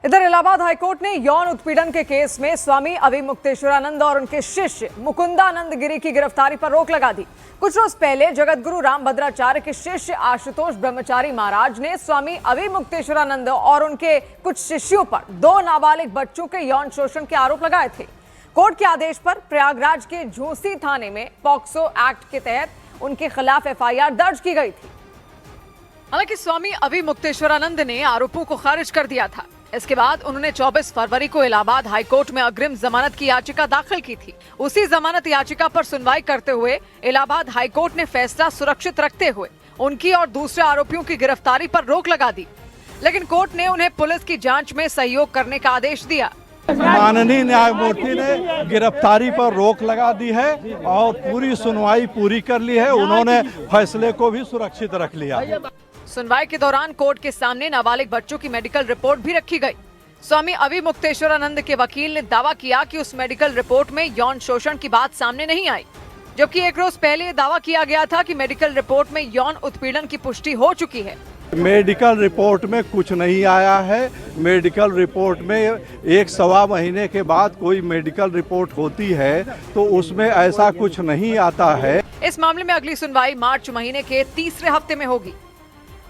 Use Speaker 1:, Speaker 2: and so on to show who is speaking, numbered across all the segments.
Speaker 1: इधर इलाहाबाद हाईकोर्ट ने यौन उत्पीड़न के केस में स्वामी अभिमुक्तेश्वरानंद और उनके शिष्य मुकुंदानंद गिरी की गिरफ्तारी पर रोक लगा दी। कुछ रोज पहले जगतगुरु रामभद्राचार्य के शिष्य आशुतोष ब्रह्मचारी महाराज ने स्वामी अभिमुक्तेश्वरानंद और उनके कुछ शिष्यों पर 2 नाबालिग बच्चों के यौन शोषण के आरोप लगाए थे। कोर्ट के आदेश पर प्रयागराज के झूसी थाने में पॉक्सो एक्ट के तहत उनके खिलाफ एफआईआर दर्ज की गई थी। हालांकि स्वामी अभिमुक्तेश्वरानंद ने आरोपों को खारिज कर दिया था। इसके बाद उन्होंने 24 फरवरी को इलाहाबाद हाईकोर्ट में अग्रिम जमानत की याचिका दाखिल की थी। उसी जमानत याचिका पर सुनवाई करते हुए इलाहाबाद हाईकोर्ट ने फैसला सुरक्षित रखते हुए उनकी और दूसरे आरोपियों की गिरफ्तारी पर रोक लगा दी, लेकिन कोर्ट ने उन्हें पुलिस की जांच में सहयोग करने का आदेश दिया।
Speaker 2: माननीय न्यायमूर्ति ने गिरफ्तारी पर रोक लगा दी है और पूरी सुनवाई पूरी कर ली है। उन्होंने फैसले को भी सुरक्षित रख लिया।
Speaker 1: सुनवाई के दौरान कोर्ट के सामने नाबालिग बच्चों की मेडिकल रिपोर्ट भी रखी गई। स्वामी अभिमुक्तेश्वरानंद के वकील ने दावा किया कि उस मेडिकल रिपोर्ट में यौन शोषण की बात सामने नहीं आई, जबकि एक रोज पहले ये दावा किया गया था कि मेडिकल रिपोर्ट में यौन उत्पीड़न की पुष्टि हो चुकी है।
Speaker 2: मेडिकल रिपोर्ट में कुछ नहीं आया है। मेडिकल रिपोर्ट में 1-1.25 महीने के बाद कोई मेडिकल रिपोर्ट होती है तो उसमें ऐसा कुछ नहीं आता है।
Speaker 1: इस मामले में अगली सुनवाई मार्च महीने के तीसरे हफ्ते में होगी।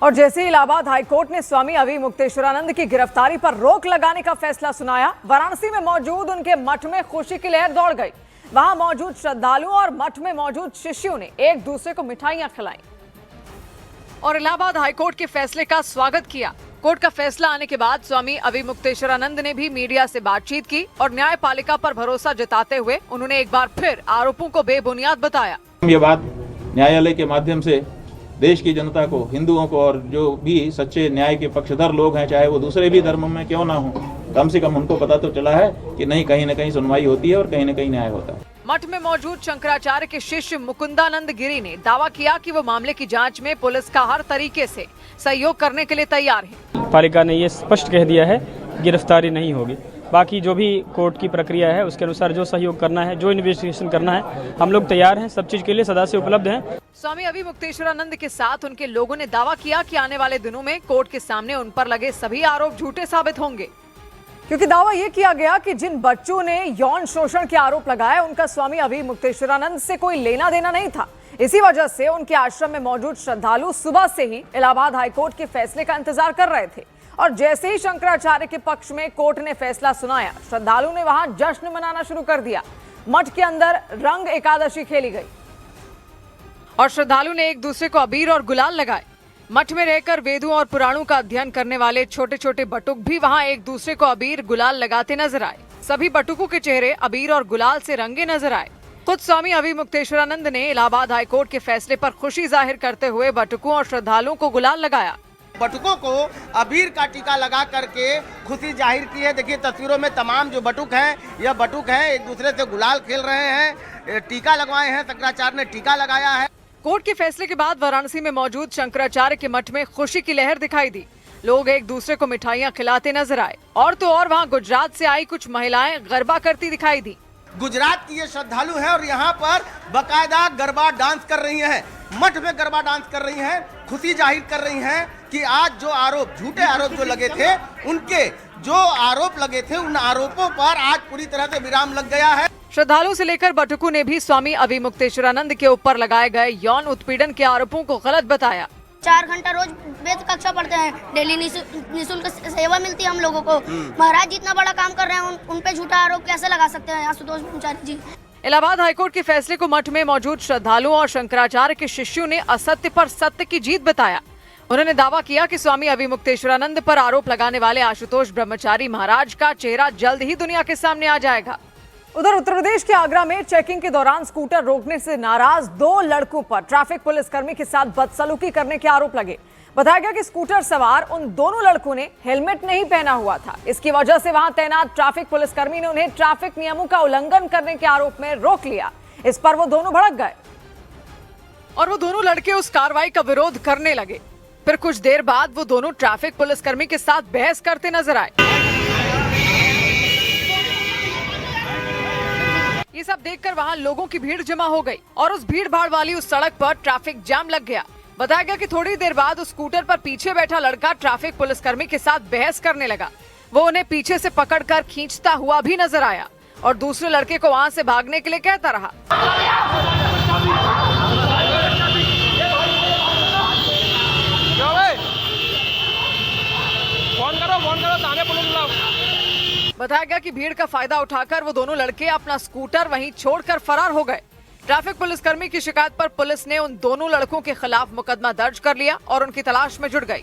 Speaker 1: और जैसे ही इलाहाबाद हाईकोर्ट ने स्वामी अभिमुक्तेश्वरानंद की गिरफ्तारी पर रोक लगाने का फैसला सुनाया, वाराणसी में मौजूद उनके मठ में खुशी की लहर दौड़ गई। वहां मौजूद श्रद्धालुओं और मठ में मौजूद शिष्यों ने एक दूसरे को मिठाइयां खिलाई और इलाहाबाद हाईकोर्ट के फैसले का स्वागत किया। कोर्ट का फैसला आने के बाद स्वामी अभिमुक्तेश्वरानंद ने भी मीडिया से बातचीत की और न्यायपालिका पर भरोसा जताते हुए उन्होंने एक बार फिर आरोपों को बेबुनियाद बताया।
Speaker 3: ये बात न्यायालय के माध्यम से देश की जनता को, हिंदुओं को और जो भी सच्चे न्याय के पक्षधर लोग हैं, चाहे वो दूसरे भी धर्मों में क्यों ना हो, कम से कम उनको पता तो चला है कि नहीं, कहीं न कहीं सुनवाई होती है और कहीं न कहीं न्याय होता है।
Speaker 1: मठ में मौजूद शंकराचार्य के शिष्य मुकुंदानंद गिरी ने दावा किया कि वो मामले की जांच में पुलिस का हर तरीके से सहयोग करने के लिए तैयार है।
Speaker 4: पालिका ने ये स्पष्ट कह दिया है गिरफ्तारी नहीं होगी। बाकी जो भी कोर्ट की प्रक्रिया है उसके अनुसार जो सहयोग करना है, जो इन्वेस्टिगेशन करना है, हम लोग तैयार हैं। सब चीज के लिए सदा से उपलब्ध हैं।
Speaker 1: स्वामी अभिमुक्तेश्वरानंद के साथ उनके लोगों ने दावा किया कि आने वाले दिनों में कोर्ट के सामने उन पर लगे सभी आरोप झूठे साबित होंगे, क्योंकि दावा यह किया गया कि जिन बच्चों ने यौन शोषण के आरोप लगाए उनका स्वामी अभिमुक्तेश्वरानंद से कोई लेना देना नहीं था। इसी वजह से उनके आश्रम में मौजूद श्रद्धालु सुबह से ही इलाहाबाद हाईकोर्ट के फैसले का इंतजार कर रहे थे और जैसे ही शंकराचार्य के पक्ष में कोर्ट ने फैसला सुनाया, श्रद्धालु ने वहां जश्न मनाना शुरू कर दिया। मठ के अंदर रंग एकादशी खेली गई और श्रद्धालु ने एक दूसरे को अबीर और गुलाल लगाए। मठ में रहकर वेदों और पुराणों का अध्ययन करने वाले छोटे छोटे बटुक भी वहां एक दूसरे को अबीर गुलाल लगाते नजर आए। सभी बटुकों के चेहरे अबीर और गुलाल से रंगे नजर आए। खुद स्वामी अभिमुक्तेश्वरानंद ने इलाहाबाद हाईकोर्ट के फैसले पर खुशी जाहिर करते हुए बटुकों और श्रद्धालुओं को गुलाल लगाया।
Speaker 5: बटुकों को अबीर का टीका लगा करके खुशी जाहिर की है। देखिए तस्वीरों में तमाम जो बटुक हैं, यह बटुक हैं, एक दूसरे से गुलाल खेल रहे हैं, टीका लगवाए हैं। शंकराचार्य ने टीका लगाया है।
Speaker 1: कोर्ट के फैसले के बाद वाराणसी में मौजूद शंकराचार्य के मठ में खुशी की लहर दिखाई दी। लोग एक दूसरे को मिठाइयां खिलाते नजर आए और तो और वहां गुजरात से आई कुछ महिलाएं गरबा करती दिखाई दी।
Speaker 5: गुजरात की ये श्रद्धालु है और यहाँ पर बाकायदा गरबा डांस कर रही हैं। मठ में गरबा डांस कर रही हैं, खुशी जाहिर कर रही हैं कि आज जो आरोप, झूठे आरोप जो लगे थे, उनके जो आरोप लगे थे, उन आरोपों पर आज पूरी तरह से विराम लग गया है।
Speaker 1: श्रद्धालु से लेकर बटुकों ने भी स्वामी अभिमुक्तेश्वरानंद के ऊपर लगाए गए यौन उत्पीड़न के आरोपों को गलत बताया।
Speaker 6: 4 घंटा रोज वेद कक्षा पढ़ते हैं, डेली निःशुल्क सेवा मिलती है हम लोगों को। महाराज जितना बड़ा काम कर रहे हैं उन पे झूठा आरोप कैसे लगा सकते हैं आशुतोष ब्रह्मचारी जी।
Speaker 1: इलाहाबाद हाईकोर्ट के फैसले को मठ में मौजूद श्रद्धालुओं और शंकराचार्य के शिष्यों ने असत्य पर सत्य की जीत बताया। उन्होंने दावा किया कि स्वामी अभिमुक्तेश्वरानंद पर आरोप लगाने वाले आशुतोष ब्रह्मचारी महाराज का चेहरा जल्द ही दुनिया के सामने आ जाएगा। उधर उत्तर प्रदेश के आगरा में चेकिंग के दौरान स्कूटर रोकने से नाराज 2 लड़कों पर ट्रैफिक पुलिसकर्मी के साथ बदसलूकी करने के आरोप लगे। बताया गया कि स्कूटर सवार उन दोनों लड़कों ने हेलमेट नहीं पहना हुआ था। इसकी वजह से वहां तैनात ट्रैफिक पुलिसकर्मी ने उन्हें ट्रैफिक नियमों का उल्लंघन करने के आरोप में रोक लिया। इस पर वो दोनों भड़क गए और वो दोनों लड़के उस कार्रवाई का विरोध करने लगे। फिर कुछ देर बाद वो दोनों ट्रैफिक पुलिसकर्मी के साथ बहस करते नजर आए। ये सब देखकर वहां लोगों की भीड़ जमा हो गई और उस भीड़ भाड़ वाली उस सड़क पर ट्रैफिक जाम लग गया। बताया गया कि थोड़ी देर बाद उस स्कूटर पर पीछे बैठा लड़का ट्रैफिक पुलिसकर्मी के साथ बहस करने लगा। वो उन्हें पीछे से पकड़कर खींचता हुआ भी नजर आया और दूसरे लड़के को वहां से भागने के लिए कहता रहा। बताया गया कि भीड़ का फायदा उठाकर वो दोनों लड़के अपना स्कूटर वहीं छोड़कर फरार हो गए। ट्रैफिक पुलिसकर्मी की शिकायत पर पुलिस ने उन दोनों लड़कों के खिलाफ मुकदमा दर्ज कर लिया और उनकी तलाश में जुट गई।